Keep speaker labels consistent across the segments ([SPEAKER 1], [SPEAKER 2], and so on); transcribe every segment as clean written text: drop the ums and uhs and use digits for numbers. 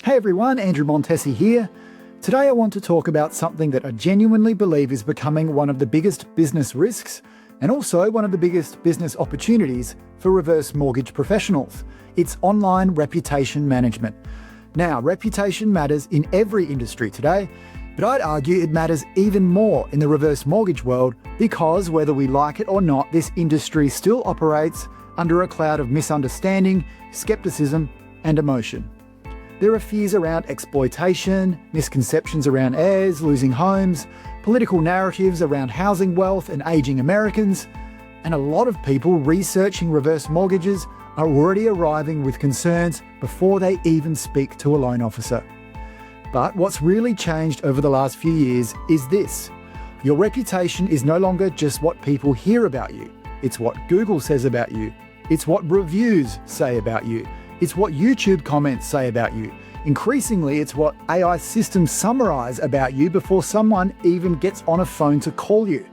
[SPEAKER 1] Hey everyone, Andrew Montesi here. Today I want to talk about something that I genuinely believe is becoming one of the biggest business risks and also one of the biggest business opportunities for reverse mortgage professionals. It's online reputation management. Now, reputation matters in every industry today, but I'd argue it matters even more in the reverse mortgage world because whether we like it or not, this industry still operates under a cloud of misunderstanding, skepticism, and emotion. There are fears around exploitation, misconceptions around heirs losing homes, political narratives around housing wealth and ageing Americans, and a lot of people researching reverse mortgages are already arriving with concerns before they even speak to a loan officer. But what's really changed over the last few years is this. Your reputation is no longer just what people hear about you. It's what Google says about you. It's what reviews say about you. It's what YouTube comments say about you. Increasingly, it's what AI systems summarize about you before someone even gets on a phone to call you.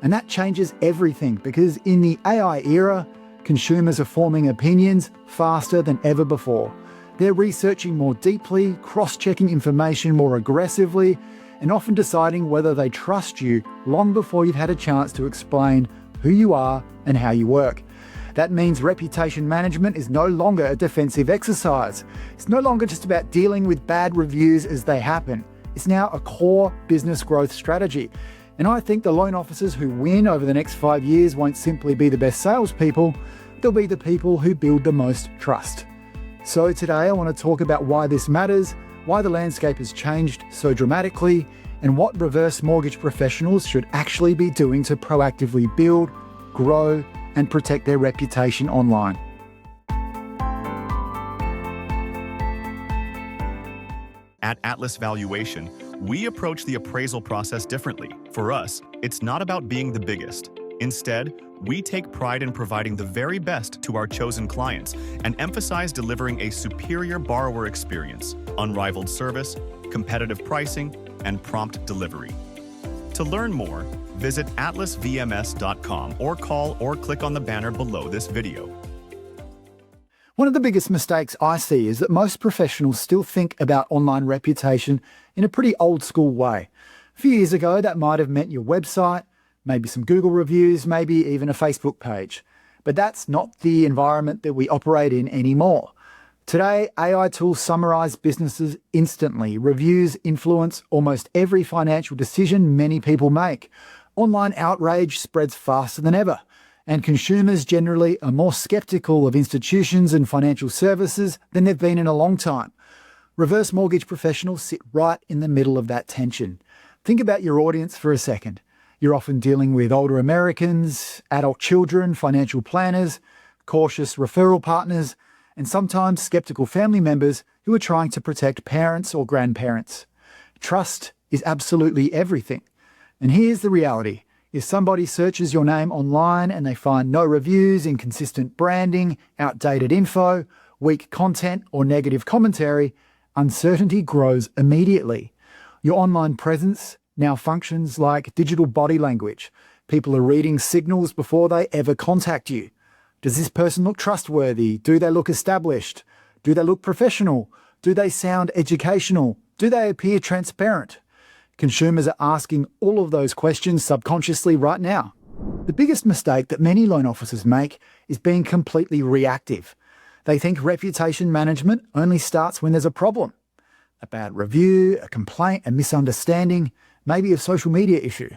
[SPEAKER 1] And that changes everything because in the AI era, consumers are forming opinions faster than ever before. They're researching more deeply, cross-checking information more aggressively, and often deciding whether they trust you long before you've had a chance to explain who you are and how you work. That means reputation management is no longer a defensive exercise. It's no longer just about dealing with bad reviews as they happen. It's now a core business growth strategy. And I think the loan officers who win over the next 5 years won't simply be the best salespeople, they'll be the people who build the most trust. So today I want to talk about why this matters, why the landscape has changed so dramatically, and what reverse mortgage professionals should actually be doing to proactively build, grow, and protect their reputation online.
[SPEAKER 2] At Atlas Valuation, we approach the appraisal process differently. For us, it's not about being the biggest. Instead, we take pride in providing the very best to our chosen clients and emphasize delivering a superior borrower experience, unrivaled service, competitive pricing, and prompt delivery. To learn more, visit atlasvms.com or call or click on the banner below this video.
[SPEAKER 1] One of the biggest mistakes I see is that most professionals still think about online reputation in a pretty old school way. A few years ago, that might have meant your website, maybe some Google reviews, maybe even a Facebook page. But that's not the environment that we operate in anymore. Today, AI tools summarize businesses instantly. Reviews influence almost every financial decision many people make. Online outrage spreads faster than ever. And consumers generally are more skeptical of institutions and financial services than they've been in a long time. Reverse mortgage professionals sit right in the middle of that tension. Think about your audience for a second. You're often dealing with older Americans, adult children, financial planners, cautious referral partners, and sometimes skeptical family members who are trying to protect parents or grandparents. Trust is absolutely everything. And here's the reality. If somebody searches your name online and they find no reviews, inconsistent branding, outdated info, weak content, or negative commentary, uncertainty grows immediately. Your online presence now functions like digital body language. People are reading signals before they ever contact you. Does this person look trustworthy? Do they look established? Do they look professional? Do they sound educational? Do they appear transparent? Consumers are asking all of those questions subconsciously right now. The biggest mistake that many loan officers make is being completely reactive. They think reputation management only starts when there's a problem. A bad review, a complaint, a misunderstanding, maybe a social media issue.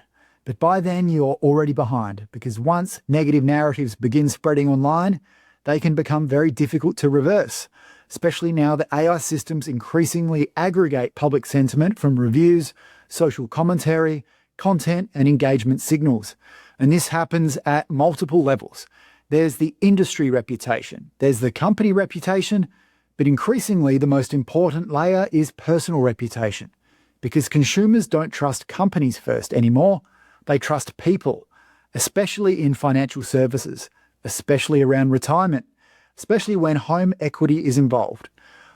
[SPEAKER 1] But by then you're already behind because once negative narratives begin spreading online, they can become very difficult to reverse, especially now that AI systems increasingly aggregate public sentiment from reviews, social commentary, content, and engagement signals. And this happens at multiple levels. There's the industry reputation, there's the company reputation, but increasingly the most important layer is personal reputation. Because consumers don't trust companies first anymore, they trust people, especially in financial services, especially around retirement, especially when home equity is involved.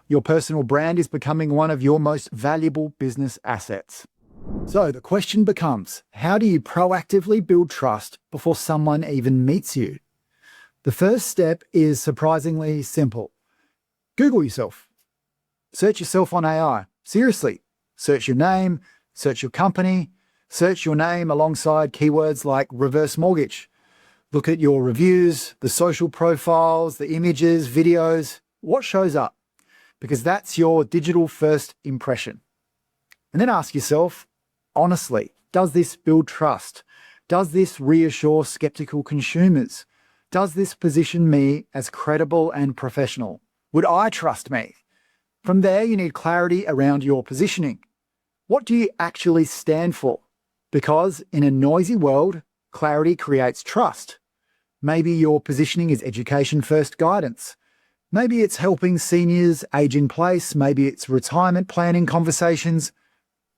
[SPEAKER 1] Your personal brand is becoming one of your most valuable business assets. So the question becomes, how do you proactively build trust before someone even meets you? The first step is surprisingly simple. Google yourself. Search yourself on AI. Seriously. Search your name, search your company, search your name alongside keywords like reverse mortgage. Look at your reviews, the social profiles, the images, videos. What shows up? Because that's your digital first impression. And then ask yourself, honestly, does this build trust? Does this reassure skeptical consumers? Does this position me as credible and professional? Would I trust me? From there, you need clarity around your positioning. What do you actually stand for? Because in a noisy world, clarity creates trust. Maybe your positioning is education-first guidance. Maybe it's helping seniors age in place. Maybe it's retirement planning conversations,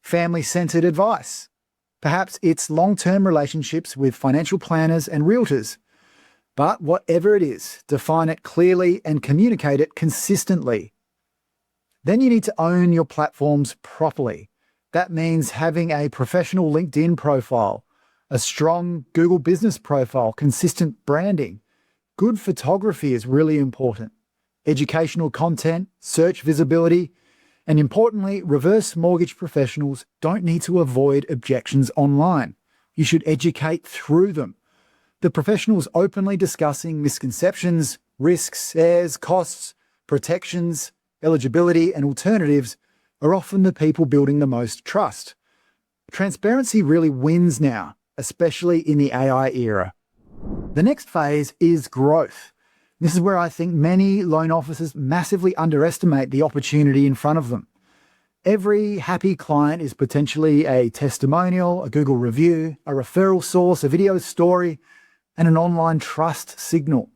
[SPEAKER 1] family-centered advice. Perhaps it's long-term relationships with financial planners and realtors. But whatever it is, define it clearly and communicate it consistently. Then you need to own your platforms properly. That means having a professional LinkedIn profile, a strong Google business profile, consistent branding. Good photography is really important. Educational content, search visibility, and importantly, reverse mortgage professionals don't need to avoid objections online. You should educate through them. The professionals openly discussing misconceptions, risks, errors, costs, protections, eligibility, and alternatives are often the people building the most trust. Transparency really wins now, especially in the AI era. The next phase is growth. This is where I think many loan officers massively underestimate the opportunity in front of them. Every happy client is potentially a testimonial, a Google review, a referral source, a video story, and an online trust signal.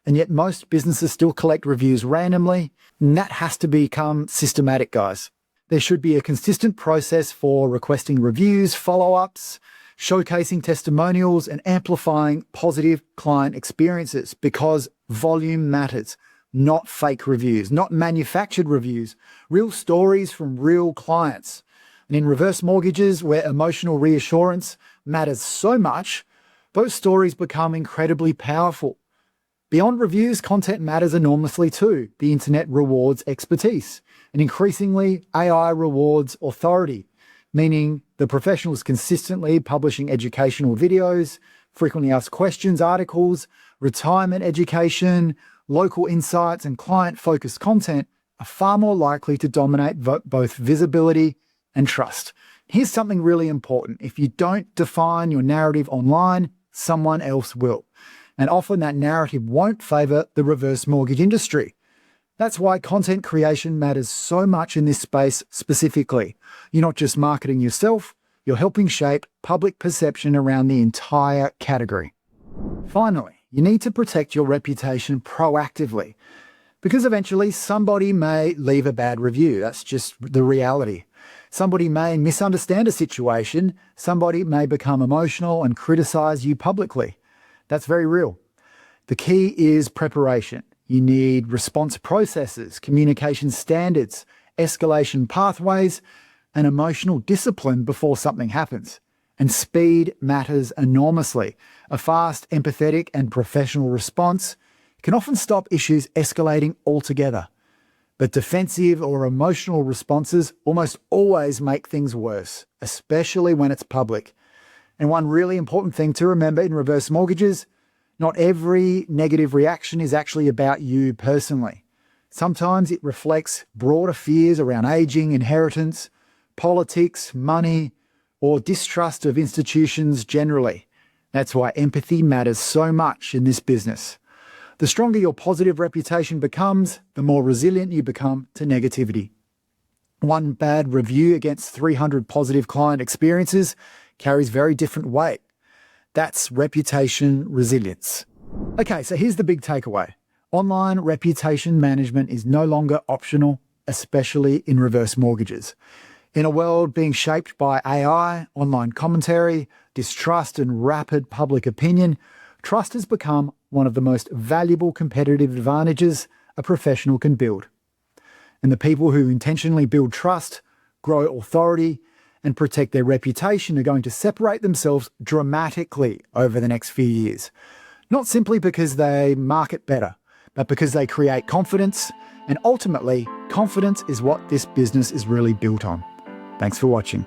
[SPEAKER 1] And yet most businesses still collect reviews randomly, and that has to become systematic, guys. There should be a consistent process for requesting reviews, follow-ups, showcasing testimonials, and amplifying positive client experiences, because volume matters, not fake reviews, not manufactured reviews, real stories from real clients. And in reverse mortgages, where emotional reassurance matters so much, those stories become incredibly powerful. Beyond reviews, content matters enormously too. The internet rewards expertise, and increasingly AI rewards authority, meaning the professionals consistently publishing educational videos, frequently asked questions, articles, retirement education, local insights, and client-focused content are far more likely to dominate both visibility and trust. Here's something really important. If you don't define your narrative online, someone else will. And often that narrative won't favour the reverse mortgage industry. That's why content creation matters so much in this space specifically. You're not just marketing yourself, you're helping shape public perception around the entire category. Finally, you need to protect your reputation proactively, because eventually somebody may leave a bad review. That's just the reality. Somebody may misunderstand a situation, somebody may become emotional and criticize you publicly. That's very real. The key is preparation. You need response processes, communication standards, escalation pathways, and emotional discipline before something happens. And speed matters enormously. A fast, empathetic, and professional response can often stop issues escalating altogether. But defensive or emotional responses almost always make things worse, especially when it's public. And one really important thing to remember in reverse mortgages, not every negative reaction is actually about you personally. Sometimes it reflects broader fears around aging, inheritance, politics, money, or distrust of institutions generally. That's why empathy matters so much in this business. The stronger your positive reputation becomes, the more resilient you become to negativity. One bad review against 300 positive client experiences carries very different weight. That's reputation resilience. Okay, so here's the big takeaway. Online reputation management is no longer optional, especially in reverse mortgages. In a world being shaped by AI, online commentary, distrust, and rapid public opinion, trust has become one of the most valuable competitive advantages a professional can build. And the people who intentionally build trust, grow authority, and protect their reputation are going to separate themselves dramatically over the next few years. Not simply because they market better, but because they create confidence, and ultimately, confidence is what this business is really built on. Thanks for watching.